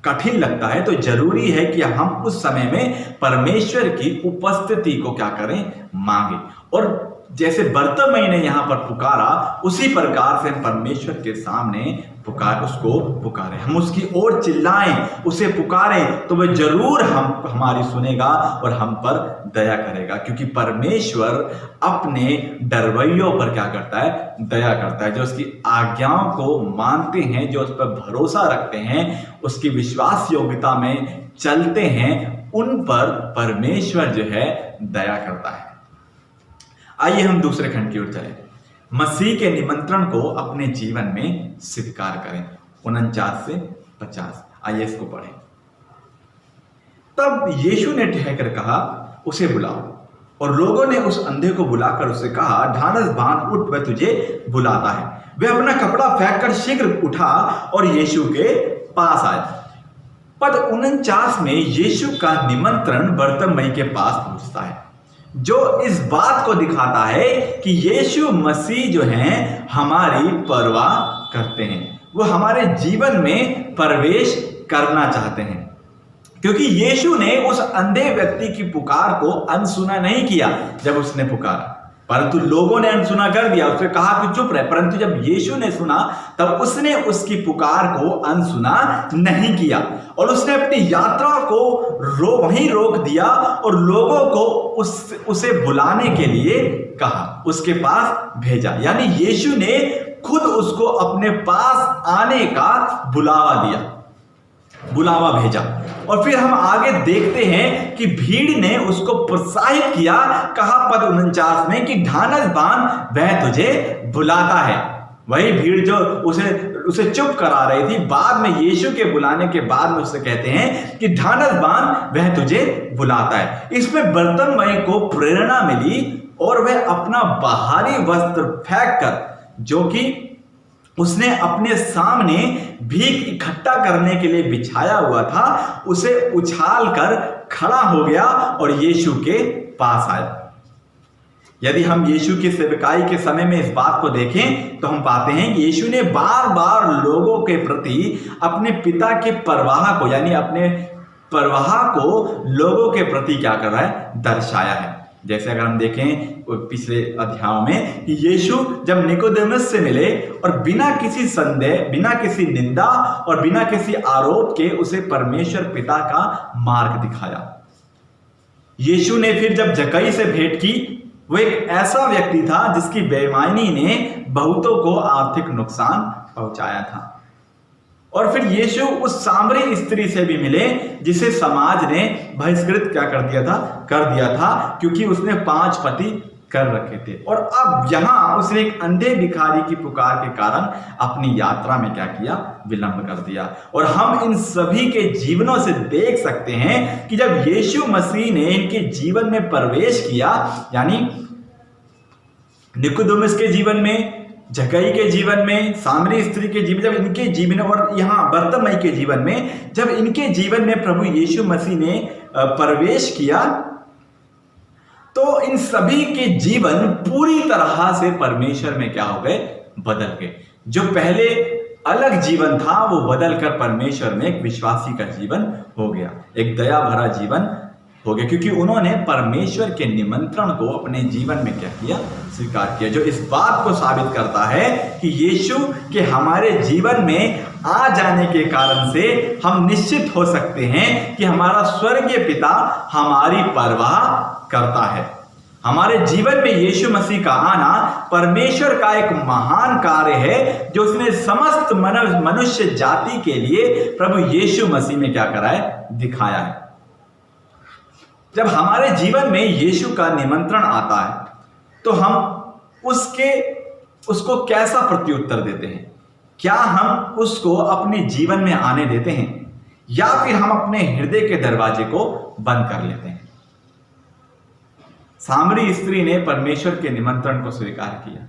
कठिन लगता है, तो जरूरी है कि हम उस समय में परमेश्वर की उपस्थिति को क्या करें, मांगे। और जैसे बर्तिमई ने यहां पर पुकारा उसी प्रकार से हम परमेश्वर के सामने उसको पुकारें, हम उसकी ओर चिल्लाएं, उसे पुकारें, तो वह जरूर हमारी सुनेगा और हम पर दया करेगा, क्योंकि परमेश्वर अपने डरवैयों पर क्या करता है, दया करता है। जो उसकी आज्ञाओं को मानते हैं, जो उस पर भरोसा रखते हैं, उसकी विश्वास योग्यता में चलते हैं, उन पर परमेश्वर जो है दया करता है। आइए हम दूसरे खंड की ओर चलें। मसीह के निमंत्रण को अपने जीवन में स्वीकार करें। 49 से 50। आइए इसको पढ़ें। तब यीशु ने ठहरकर कहा, उसे बुलाओ। और लोगों ने उस अंधे को बुलाकर उससे कहा, ढाढ़स बांध, उठ, वह तुझे बुलाता है। वह अपना कपड़ा फेंककर शीघ्र उठा और यीशु के पास आया। पद 49 में यीशु का निमंत्रण बर्तिमई के पास पहुंचता है, जो इस बात को दिखाता है कि यीशु मसीह जो हैं हमारी परवाह करते हैं, वो हमारे जीवन में प्रवेश करना चाहते हैं। क्योंकि यीशु ने उस अंधे व्यक्ति की पुकार को अनसुना नहीं किया जब उसने पुकारा, परंतु लोगों ने अनसुना कर दिया, उसने कहा कि चुप रहे। परंतु जब यीशु ने सुना तब उसने उसकी पुकार को अनसुना नहीं किया और उसने अपनी यात्रा को वहीं रोक दिया और लोगों को उसे बुलाने के लिए कहा, उसके पास भेजा। यानी यीशु ने खुद उसको अपने पास आने का बुलावा भेजा। और फिर हम आगे देखते हैं कि भीड़ ने उसको प्रोत्साहित किया, कहा पद 49 में कि ढाढ़स बांध, वह तुझे बुलाता है। वही भीड़ जो उसे चुप करा रही थी, बाद में यीशु के बुलाने के बाद में उससे कहते हैं कि ढाढ़स बांध, वह तुझे बुलाता है। इसमें बर्तिमई को प्रेरणा मिली और वह अपना बाहरी वस्त्र फेंक कर, जो कि उसने अपने सामने भीख इकट्ठा करने के लिए बिछाया हुआ था, उसे उछाल कर खड़ा हो गया और यीशु के पास आया। यदि हम यीशु की सेवकाई के समय में इस बात को देखें तो हम पाते हैं कि यीशु ने बार बार लोगों के प्रति अपने पिता के परवाह को, यानी अपने परवाह को लोगों के प्रति क्या कर रहा है, दर्शाया है। जैसे अगर हम देखें पिछले अध्यायों में कि यीशु जब निकोदेमुस से मिले और बिना किसी संदेह, बिना किसी निंदा और बिना किसी आरोप के उसे परमेश्वर पिता का मार्ग दिखाया। यीशु ने फिर जब जक्कई से भेंट की, वो एक ऐसा व्यक्ति था जिसकी बेईमानी ने बहुतों को आर्थिक नुकसान पहुंचाया था। और फिर यीशु उस सामरी स्त्री से भी मिले जिसे समाज ने बहिष्कृत कर दिया था क्योंकि उसने 5 पति कर रखे थे। और अब यहां उसने एक अंधे भिखारी की पुकार के कारण अपनी यात्रा में क्या किया, विलंब कर दिया। और हम इन सभी के जीवनों से देख सकते हैं कि जब यीशु मसीह ने इनके जीवन में प्रवेश किया, यानी निकोदेमुस के जीवन में, जक्कई के जीवन में, सामरी स्त्री के जीवन, जब इनके जीवन और यहाँ बर्तिमई के जीवन में, जब इनके जीवन में प्रभु यीशु मसीह ने प्रवेश किया, तो इन सभी के जीवन पूरी तरह से परमेश्वर में क्या हो गए, बदल गए। जो पहले अलग जीवन था वो बदल कर परमेश्वर में एक विश्वासी का जीवन हो गया, एक दया भरा जीवन हो गए, क्योंकि उन्होंने परमेश्वर के निमंत्रण को अपने जीवन में क्या किया, स्वीकार किया। जो इस बात को साबित करता है कि यीशु के हमारे जीवन में आ जाने के कारण से हम निश्चित हो सकते हैं कि हमारा स्वर्गीय पिता हमारी परवाह करता है। हमारे जीवन में यीशु मसीह का आना परमेश्वर का एक महान कार्य है जो उसने समस्त मनुष्य जाति के लिए प्रभु यीशु मसीह में क्या करा है, दिखाया है। जब हमारे जीवन में यीशु का निमंत्रण आता है तो हम उसको कैसा प्रत्युत्तर देते हैं? क्या हम उसको अपने जीवन में आने देते हैं या फिर हम अपने हृदय के दरवाजे को बंद कर लेते हैं? सामरी स्त्री ने परमेश्वर के निमंत्रण को स्वीकार किया,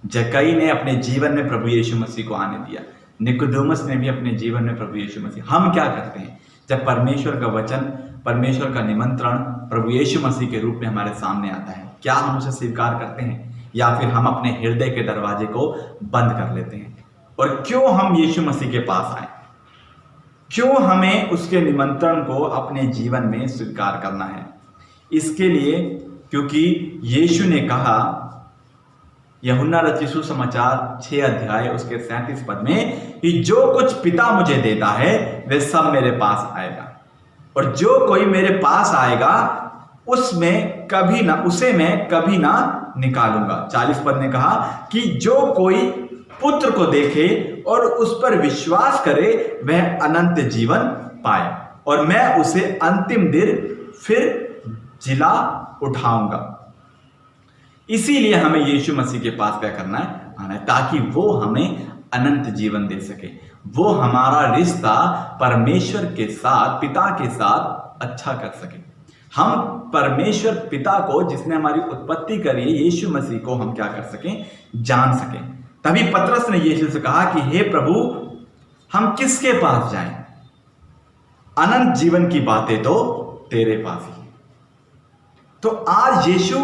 जक्कई ने अपने जीवन में प्रभु यीशु मसीह को आने दिया, निकोदेमुस ने भी अपने जीवन में प्रभु यीशु मसीह। हम क्या करते हैं जब परमेश्वर का वचन, परमेश्वर का निमंत्रण प्रभु यीशु मसीह के रूप में हमारे सामने आता है? क्या हम उसे स्वीकार करते हैं या फिर हम अपने हृदय के दरवाजे को बंद कर लेते हैं? और क्यों हम यीशु मसीह के पास आए? क्यों हमें उसके निमंत्रण को अपने जीवन में स्वीकार करना है? इसके लिए क्योंकि यीशु ने कहा, यूहन्ना रचित सुसमाचार 6 अध्याय उसके 37 पद में, कि जो कुछ पिता मुझे देता है वह सब मेरे पास आएगा और जो कोई मेरे पास आएगा उसे मैं कभी ना निकालूंगा। 40 पद ने कहा कि जो कोई पुत्र को देखे और उस पर विश्वास करे वह अनंत जीवन पाए और मैं उसे अंतिम दिन फिर जिला उठाऊंगा। इसीलिए हमें यीशु मसीह के पास क्या करना है, आना है, ताकि वो हमें अनंत जीवन दे सके। वो हमारा रिश्ता परमेश्वर के साथ, पिता के साथ अच्छा कर सके। हम परमेश्वर पिता को, जिसने हमारी उत्पत्ति करी है, यीशु मसीह को हम क्या कर सकें, जान सकें। तभी पतरस ने यीशु से कहा कि हे प्रभु, हम किसके पास जाएं? अनंत जीवन की बातें तो तेरे पास ही। तो आज यीशु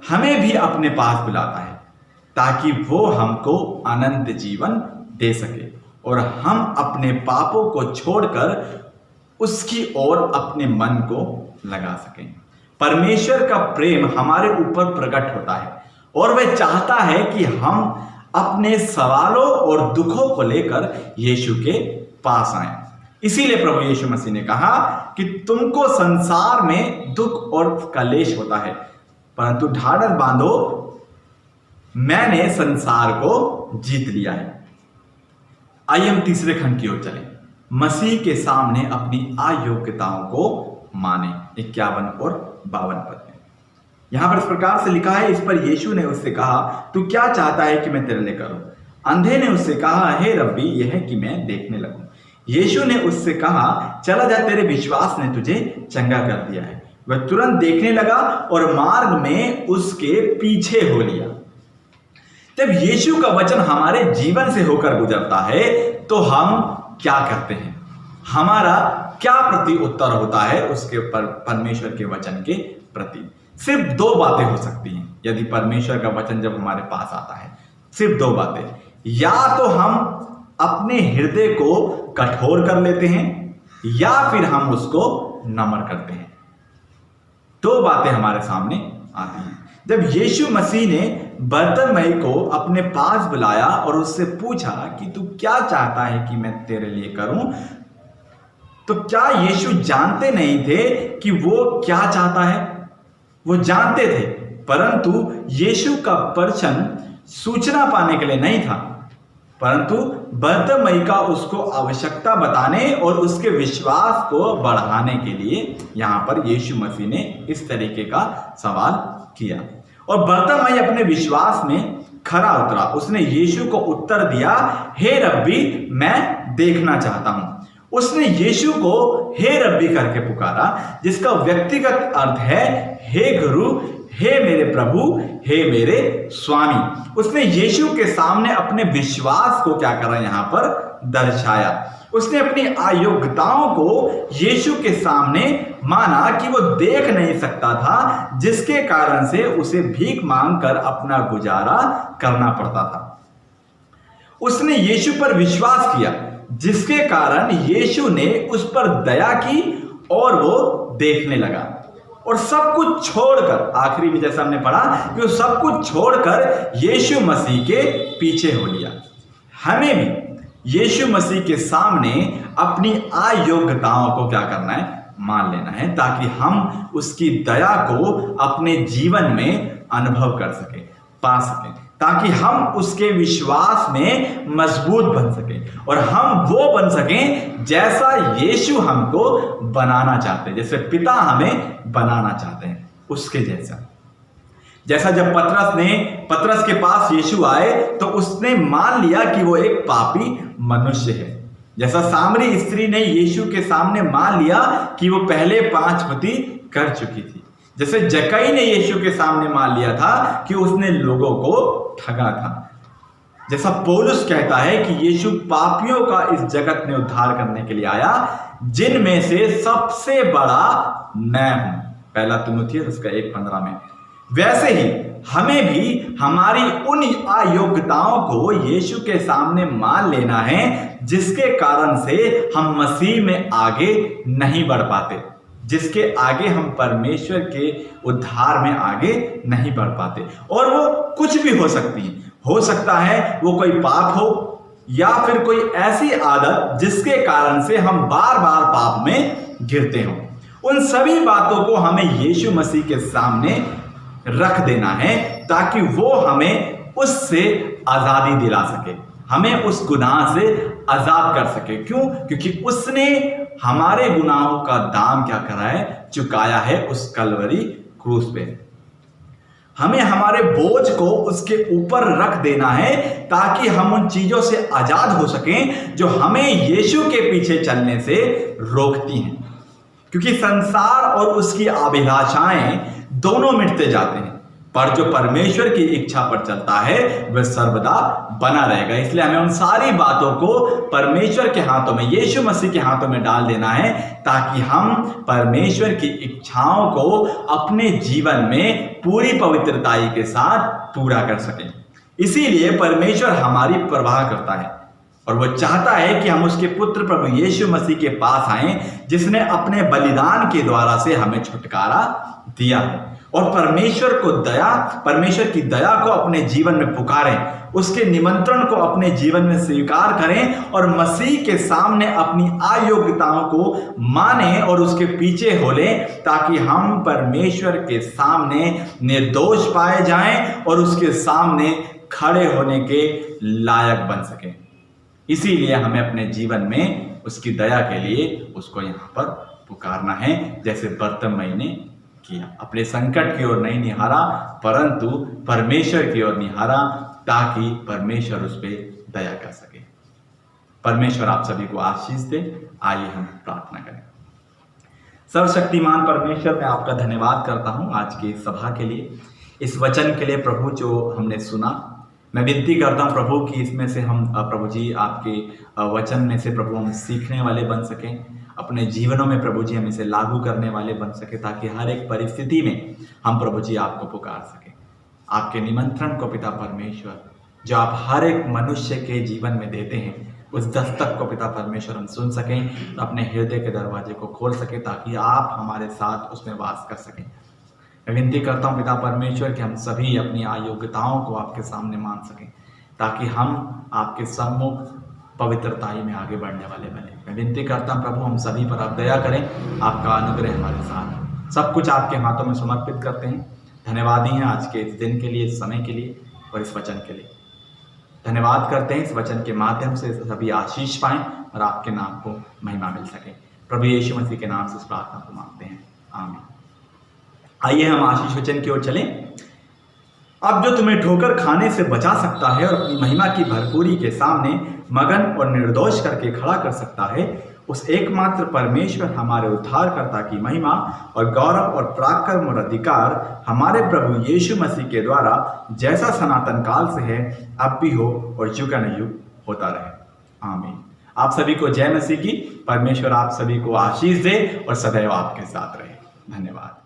हमें भी अपने पास बुलाता है ताकि वो हमको अनंत जीवन दे सके और हम अपने पापों को छोड़कर उसकी ओर अपने मन को लगा सकें। परमेश्वर का प्रेम हमारे ऊपर प्रकट होता है और वह चाहता है कि हम अपने सवालों और दुखों को लेकर यीशु के पास आएं। इसीलिए प्रभु यीशु मसीह ने कहा कि तुमको संसार में दुख और कलेश होता है, परंतु ढाढ़स बांधो, मैंने संसार को जीत लिया है। आइए हम तीसरे खंड की ओर चलें। मसीह के सामने अपनी अयोग्यताओं को माने। 51 और 52 पद में यहां पर इस प्रकार से लिखा है, इस पर यीशु ने उससे कहा, तू क्या चाहता है कि मैं तेरे लिए करूं? अंधे ने उससे कहा, हे रब्बी, यह है कि मैं देखने लगूं। यीशु ने उससे कहा, चला जा, तेरे विश्वास ने तुझे चंगा कर दिया है। वह तुरंत देखने लगा और मार्ग में उसके पीछे हो लिया। जब यीशु का वचन हमारे जीवन से होकर गुजरता है तो हम क्या करते हैं? हमारा क्या प्रति उत्तर होता है उसके परमेश्वर के वचन के प्रति? सिर्फ 2 बातें हो सकती हैं यदि परमेश्वर का वचन जब हमारे पास आता है। सिर्फ 2 बातें। या तो हम अपने हृदय को कठोर कर लेते हैं या फिर हम उसको नम्र करते हैं। 2 बातें हमारे सामने आती हैं। जब यीशु मसीह ने बरतिमाई को अपने पास बुलाया और उससे पूछा कि तू क्या चाहता है कि मैं तेरे लिए करूं, तो क्या यीशु जानते नहीं थे कि वो क्या चाहता है? वो जानते थे, परंतु यीशु का प्रश्न सूचना पाने के लिए नहीं था, परंतु बरतिमाई का उसको आवश्यकता बताने और उसके विश्वास को बढ़ाने के लिए यहां पर यीशु मसीह ने इस तरीके का सवाल किया। और बरतिमाई अपने विश्वास में खरा उतरा। उसने यीशु को उत्तर दिया, हे रब्बी, मैं देखना चाहता हूं। उसने यीशु को हे रब्बी करके पुकारा, जिसका व्यक्तिगत अर्थ है हे गुरु, हे मेरे प्रभु, हे मेरे स्वामी। उसने यीशु के सामने अपने विश्वास को क्या करा, यहां पर दर्शाया। उसने अपनी अयोग्यताओं को यीशु के सामने माना कि वो देख नहीं सकता था, जिसके कारण से उसे भीख मांगकर अपना गुजारा करना पड़ता था। उसने यीशु पर विश्वास किया, जिसके कारण यीशु ने उस पर दया की और वो देखने लगा। और सब कुछ छोड़कर, आखिरी में जैसा हमने पढ़ा कि वो सब कुछ छोड़कर यीशु मसीह के पीछे हो लिया। हमें भी यीशु मसीह के सामने अपनी अयोग्यताओं को क्या करना है, मान लेना है, ताकि हम उसकी दया को अपने जीवन में अनुभव कर सके, पा सकें, ताकि हम उसके विश्वास में मजबूत बन सकें और हम वो बन सकें जैसा यीशु हमको बनाना चाहते हैं, जैसे पिता हमें बनाना चाहते हैं उसके जैसा जब पतरस के पास यीशु आए तो उसने मान लिया कि वो एक पापी मनुष्य है। जैसा सामरी स्त्री ने यीशु के सामने मान लिया कि वो पहले 5 पति कर चुकी थी, जैसे जक्कई ने यीशु के सामने मान लिया था कि उसने लोगों को ठगा था, जैसा पौलुस कहता है कि यीशु पापियों का इस जगत में उद्धार करने के लिए आया, जिनमें से सबसे बड़ा मैं हूं, पहला तीमुथियुस उसका 1:15 में। वैसे ही हमें भी हमारी उन अयोग्यताओं को यीशु के सामने मान लेना है, जिसके कारण से हम मसीह में आगे नहीं बढ़ पाते, जिसके आगे हम परमेश्वर के उद्धार में आगे नहीं बढ़ पाते। और वो कुछ भी हो सकती है, हो सकता है वो कोई पाप हो या फिर कोई ऐसी आदत जिसके कारण से हम बार बार पाप में गिरते हो। उन सभी बातों को हमें यीशु मसीह के सामने रख देना है, ताकि वो हमें उससे आजादी दिला सके, हमें उस गुनाह से आजाद कर सके। क्यों? क्योंकि उसने हमारे गुनाहों का दाम क्या करा है, चुकाया है उस कलवरी क्रूस पे। हमें हमारे बोझ को उसके ऊपर रख देना है, ताकि हम उन चीजों से आजाद हो सकें जो हमें यीशु के पीछे चलने से रोकती हैं। क्योंकि संसार और उसकी अभिलाषाएं दोनों मिटते जाते हैं, पर जो परमेश्वर की इच्छा पर चलता है वह सर्वदा बना रहेगा। इसलिए हमें उन सारी बातों को परमेश्वर के हाथों में, यीशु मसीह के हाथों में डाल देना है, ताकि हम परमेश्वर की इच्छाओं को अपने जीवन में पूरी पवित्रताई के साथ पूरा कर सकें। इसीलिए परमेश्वर हमारी परवाह करता है और वो चाहता है कि हम उसके पुत्र प्रभु यीशु मसीह के पास आएं, जिसने अपने बलिदान के द्वारा से हमें छुटकारा दिया है, और परमेश्वर की दया को अपने जीवन में पुकारें, उसके निमंत्रण को अपने जीवन में स्वीकार करें और मसीह के सामने अपनी अयोग्यताओं को माने और उसके पीछे हो लें, ताकि हम परमेश्वर के सामने निर्दोष पाए जाएं और उसके सामने खड़े होने के लायक बन सकें। इसीलिए हमें अपने जीवन में उसकी दया के लिए उसको यहाँ पर पुकारना है, जैसे बर्तिमेई ने किया। अपने संकट की ओर नहीं निहारा, परंतु परमेश्वर की ओर निहारा, ताकि परमेश्वर उस पर दया कर सके। परमेश्वर आप सभी को आशीष दे। आइए हम प्रार्थना करें। सर्वशक्तिमान परमेश्वर, मैं आपका धन्यवाद करता हूँ आज की सभा के लिए, इस वचन के लिए प्रभु जो हमने सुना। मैं विनती करता हूँ प्रभु कि इसमें से हम प्रभु जी आपके वचन में से प्रभु हम सीखने वाले बन सकें, अपने जीवनों में प्रभु जी हम इसे लागू करने वाले बन सके, ताकि हर एक परिस्थिति में हम प्रभु जी आपको पुकार सकें। आपके निमंत्रण को पिता परमेश्वर जो आप हर एक मनुष्य के जीवन में देते हैं, उस दस्तक को पिता परमेश्वर हम सुन सकें, तो अपने हृदय के दरवाजे को खोल सकें, ताकि आप हमारे साथ उसमें वास कर सकें। मैं विनती करता हूँ पिता परमेश्वर कि हम सभी अपनी अयोग्यताओं को आपके सामने मान सकें, ताकि हम आपके सम्मुख पवित्रताई में आगे बढ़ने वाले बने। मैं विनती करता हूँ प्रभु, हम सभी पर आप दया करें, आपका अनुग्रह हमारे साथ। सब कुछ आपके हाथों में समर्पित करते हैं। धन्यवादी हैं आज के इस दिन के लिए, इस समय के लिए और इस वचन के लिए। धन्यवाद करते हैं, इस वचन के माध्यम से सभी आशीष पाएं और आपके नाम को महिमा मिल सके। प्रभु यीशु मसीह के नाम से इस प्रार्थना को मांगते हैं, आमीन। आइए हम आशीष वचन की ओर चलें। अब जो तुम्हें ठोकर खाने से बचा सकता है और अपनी महिमा की भरपूरी के सामने मगन और निर्दोष करके खड़ा कर सकता है, उस एकमात्र परमेश्वर हमारे उद्धारकर्ता की महिमा और गौरव और पराक्रम और अधिकार हमारे प्रभु यीशु मसीह के द्वारा जैसा सनातन काल से है, अब भी हो और युगानुयुग होता रहे, आमीन। आप सभी को जय मसीह की। परमेश्वर आप सभी को आशीष दे और सदैव आपके साथ रहे। धन्यवाद।